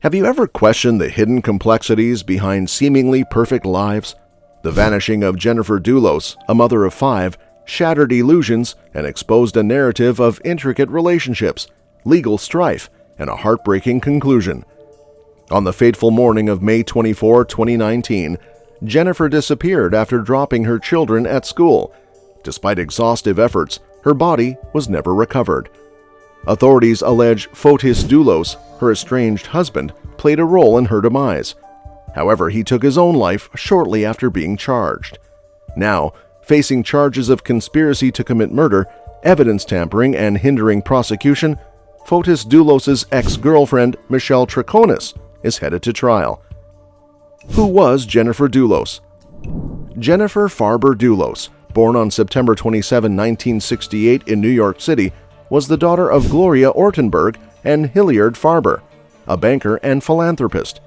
Have you ever questioned the hidden complexities behind seemingly perfect lives? The vanishing of Jennifer Dulos, a mother of 5, shattered illusions and exposed a narrative of intricate relationships, legal strife, and a heartbreaking conclusion. On the fateful morning of May 24, 2019, Jennifer disappeared after dropping her children at school. Despite exhaustive efforts, her body was never recovered. Authorities allege Fotis Dulos, her estranged husband, played a role in her demise. However, he took his own life shortly after being charged. Now, facing charges of conspiracy to commit murder, evidence tampering, and hindering prosecution, Fotis Dulos' ex-girlfriend, Michelle Traconis, is headed to trial. Who was Jennifer Dulos? Jennifer Farber Dulos, born on September 27, 1968 in New York City, was the daughter of Gloria Ortenberg and Hilliard Farber, a banker and philanthropist.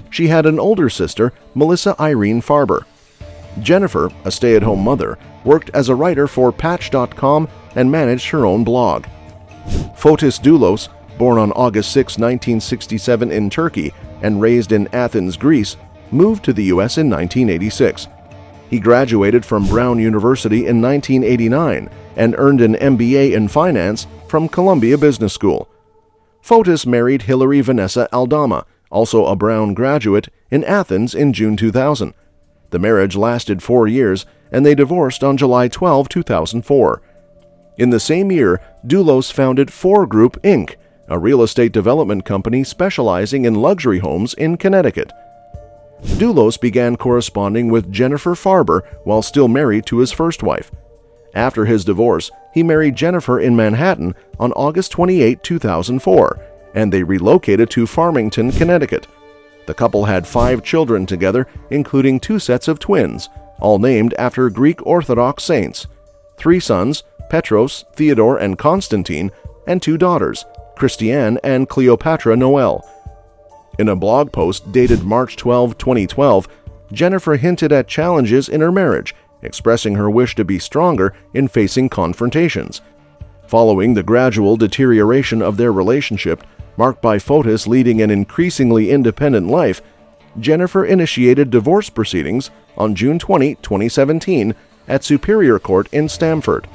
She had an older sister, Melissa Irene Farber. Jennifer, a stay-at-home mother, worked as a writer for Patch.com and managed her own blog. Fotis Dulos, born on August 6, 1967 in Turkey and raised in Athens, Greece, moved to the U.S. in 1986. He graduated from Brown University in 1989 and earned an MBA in finance from Columbia Business School. Fotis married Hilary Vanessa Aldama, also a Brown graduate, in Athens in June 2000. The marriage lasted 4 years, and they divorced on July 12, 2004. In the same year, Dulos founded 4 Group Inc., a real estate development company specializing in luxury homes in Connecticut. Dulos began corresponding with Jennifer Farber while still married to his first wife. After his divorce, he married Jennifer in Manhattan on August 28, 2004, and they relocated to Farmington, Connecticut. The couple had 5 children together, including 2 sets of twins, all named after Greek Orthodox saints, 3 sons, Petros, Theodore, and Constantine, and 2 daughters, Christiane and Cleopatra Noel. In a blog post dated March 12, 2012, Jennifer hinted at challenges in her marriage, expressing her wish to be stronger in facing confrontations. Following the gradual deterioration of their relationship, marked by Fotis leading an increasingly independent life, Jennifer initiated divorce proceedings on June 20, 2017 at Superior Court in Stamford.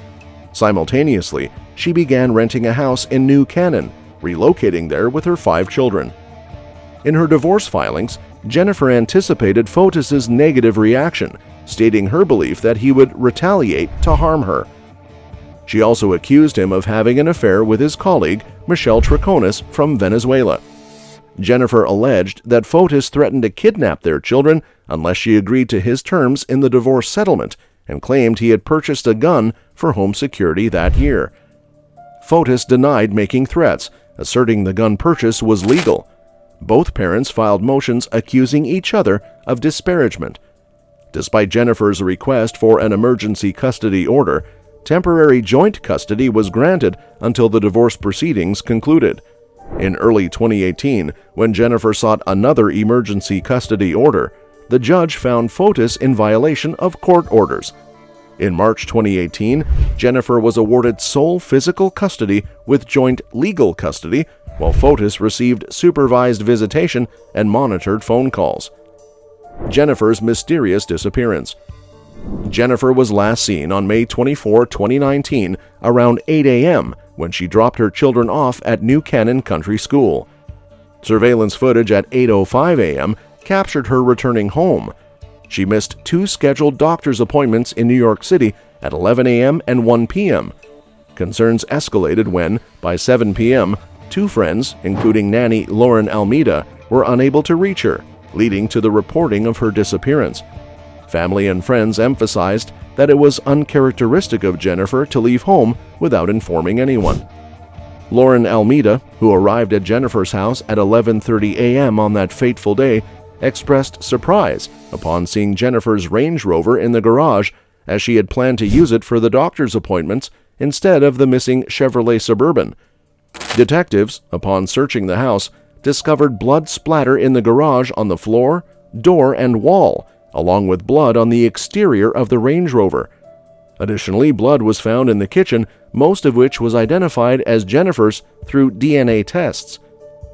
Simultaneously, she began renting a house in New Canaan, relocating there with her 5 children. In her divorce filings, Jennifer anticipated Fotis' negative reaction, stating her belief that he would retaliate to harm her. She also accused him of having an affair with his colleague, Michelle Traconis from Venezuela. Jennifer alleged that Fotis threatened to kidnap their children unless she agreed to his terms in the divorce settlement and claimed he had purchased a gun for home security that year. Fotis denied making threats, asserting the gun purchase was legal. Both parents filed motions accusing each other of disparagement. Despite Jennifer's request for an emergency custody order, temporary joint custody was granted until the divorce proceedings concluded. In early 2018, when Jennifer sought another emergency custody order, the judge found Fotis in violation of court orders. In March 2018, Jennifer was awarded sole physical custody with joint legal custody, while Fotis received supervised visitation and monitored phone calls. Jennifer's mysterious disappearance. Jennifer was last seen on May 24, 2019, around 8 a.m. when she dropped her children off at New Canaan Country School. Surveillance footage at 8:05 a.m. captured her returning home. She missed 2 scheduled doctor's appointments in New York City at 11 a.m. and 1 p.m. Concerns escalated when, by 7 p.m., 2 friends, including nanny Lauren Almeida, were unable to reach her, leading to the reporting of her disappearance. Family and friends emphasized that it was uncharacteristic of Jennifer to leave home without informing anyone. Lauren Almeida, who arrived at Jennifer's house at 11:30 a.m. on that fateful day, expressed surprise upon seeing Jennifer's Range Rover in the garage, as she had planned to use it for the doctor's appointments instead of the missing Chevrolet Suburban. Detectives, upon searching the house, discovered blood splatter in the garage on the floor, door, and wall, along with blood on the exterior of the Range Rover. Additionally, blood was found in the kitchen, most of which was identified as Jennifer's through DNA tests.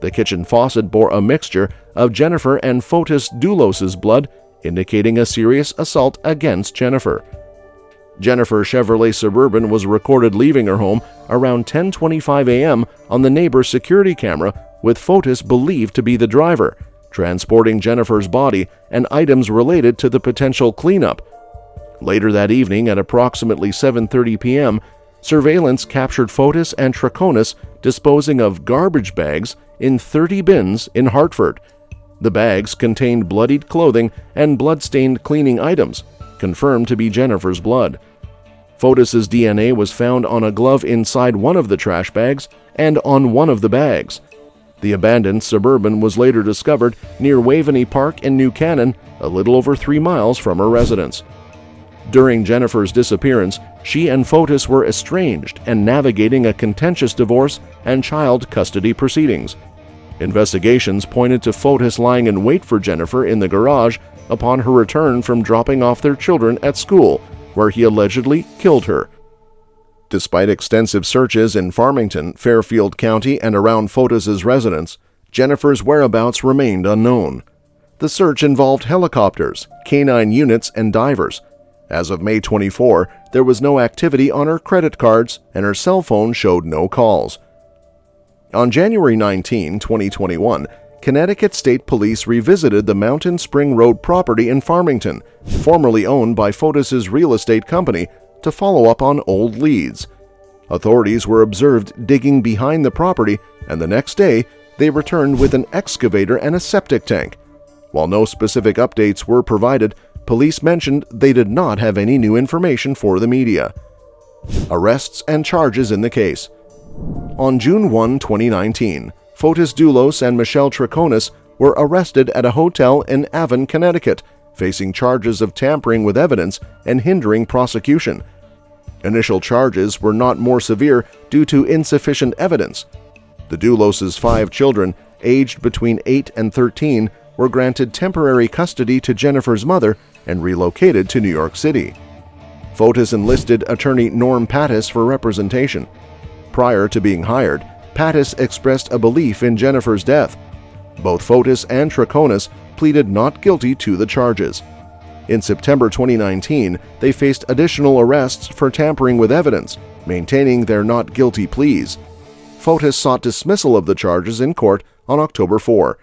The kitchen faucet bore a mixture of Jennifer and Fotis Dulos' blood, indicating a serious assault against Jennifer. Jennifer Chevrolet Suburban was recorded leaving her home around 10:25 a.m. on the neighbor's security camera, with Fotis believed to be the driver, transporting Jennifer's body and items related to the potential cleanup. Later that evening at approximately 7:30 p.m., surveillance captured Fotis and Traconis disposing of garbage bags in 30 bins in Hartford. The bags contained bloodied clothing and blood-stained cleaning items, confirmed to be Jennifer's blood. Fotis' DNA was found on a glove inside one of the trash bags and on one of the bags. The abandoned Suburban was later discovered near Waveney Park in New Canaan, a little over 3 miles from her residence. During Jennifer's disappearance, she and Fotis were estranged and navigating a contentious divorce and child custody proceedings. Investigations pointed to Fotis lying in wait for Jennifer in the garage upon her return from dropping off their children at school, where he allegedly killed her. Despite extensive searches in Farmington, Fairfield County, and around Fotis' residence, Jennifer's whereabouts remained unknown. The search involved helicopters, canine units, and divers. As of May 24, there was no activity on her credit cards, and her cell phone showed no calls. On January 19, 2021, Connecticut State Police revisited the Mountain Spring Road property in Farmington, formerly owned by Fotis' real estate company, to follow up on old leads. Authorities were observed digging behind the property, and the next day they returned with an excavator and a septic tank. While no specific updates were provided, police mentioned they did not have any new information for the media. Arrests and charges in the case. On June 1, 2019, Fotis Dulos and Michelle Traconis were arrested at a hotel in Avon, Connecticut, facing charges of tampering with evidence and hindering prosecution. Initial charges were not more severe due to insufficient evidence. The Dulos' 5 children, aged between 8 and 13, were granted temporary custody to Jennifer's mother and relocated to New York City. Fotis enlisted attorney Norm Pattis for representation. Prior to being hired, Pattis expressed a belief in Jennifer's death. Both Fotis and Traconis pleaded not guilty to the charges. In September 2019, they faced additional arrests for tampering with evidence, maintaining their not guilty pleas. Fotis sought dismissal of the charges in court on October 4.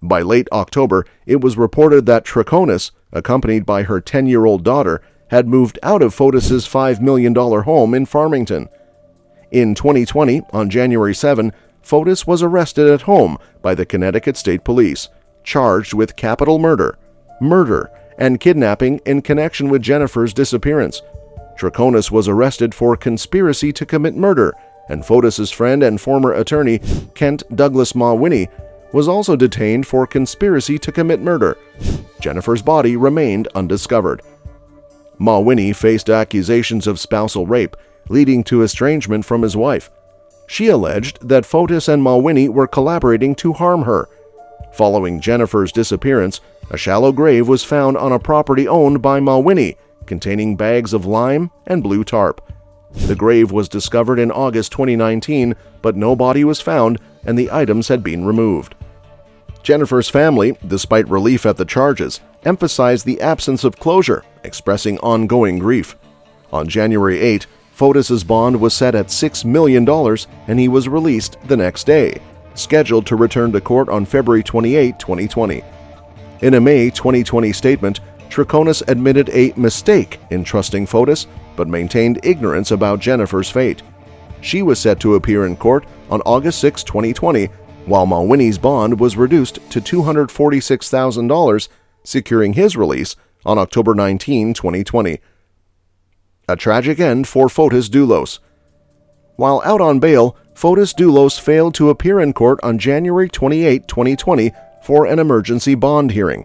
By late October, it was reported that Traconis, accompanied by her 10-year-old daughter, had moved out of Fotis' $5 million home in Farmington. In 2020, on January 7, Fotis was arrested at home by the Connecticut State Police, charged with capital murder, and kidnapping in connection with Jennifer's disappearance. Traconis was arrested for conspiracy to commit murder, and Fotis' friend and former attorney, Kent Douglas Mawhinney, was also detained for conspiracy to commit murder. Jennifer's body remained undiscovered. Mawhinney faced accusations of spousal rape, leading to estrangement from his wife. She alleged that Fotis and Mawhinney were collaborating to harm her. Following Jennifer's disappearance, a shallow grave was found on a property owned by Mawhinney, containing bags of lime and blue tarp. The grave was discovered in August 2019, but no body was found and the items had been removed. Jennifer's family, despite relief at the charges, emphasized the absence of closure, expressing ongoing grief. On January 8, Fotis' bond was set at $6 million and he was released the next day, scheduled to return to court on February 28, 2020. In a May 2020 statement, Traconis admitted a mistake in trusting Fotis, but maintained ignorance about Jennifer's fate. She was set to appear in court on August 6, 2020, while Mawhinney's bond was reduced to $246,000, securing his release on October 19, 2020. A tragic end for Fotis Dulos. While out on bail, Fotis Dulos failed to appear in court on January 28, 2020 for an emergency bond hearing.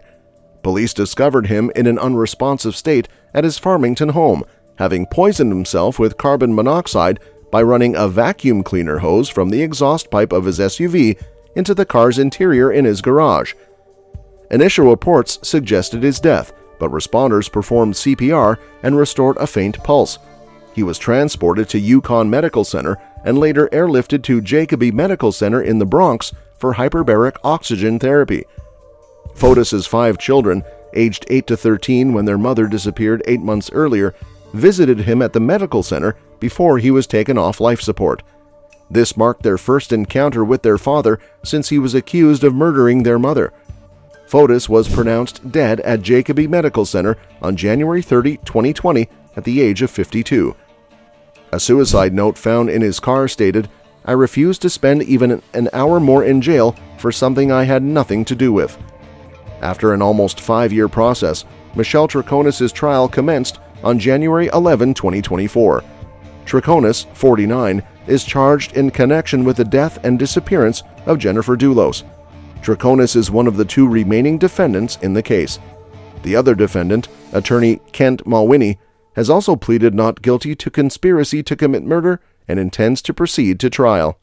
Police discovered him in an unresponsive state at his Farmington home, having poisoned himself with carbon monoxide by running a vacuum cleaner hose from the exhaust pipe of his SUV into the car's interior in his garage. Initial reports suggested his death, but responders performed CPR and restored a faint pulse. He was transported to Yukon Medical Center and later airlifted to Jacobi Medical Center in the Bronx for hyperbaric oxygen therapy. Fotis's 5 children, aged 8 to 13 when their mother disappeared 8 months earlier, visited him at the medical center before he was taken off life support. This marked their first encounter with their father since he was accused of murdering their mother. Fotis was pronounced dead at Jacobi Medical Center on January 30, 2020, at the age of 52. A suicide note found in his car stated, "I refuse to spend even an hour more in jail for something I had nothing to do with." After an almost 5-year process, Michelle Troconis' trial commenced on January 11, 2024. Troconis, 49, is charged in connection with the death and disappearance of Jennifer Dulos. Troconis is one of the 2 remaining defendants in the case. The other defendant, attorney Kent Mawhinney, has also pleaded not guilty to conspiracy to commit murder and intends to proceed to trial.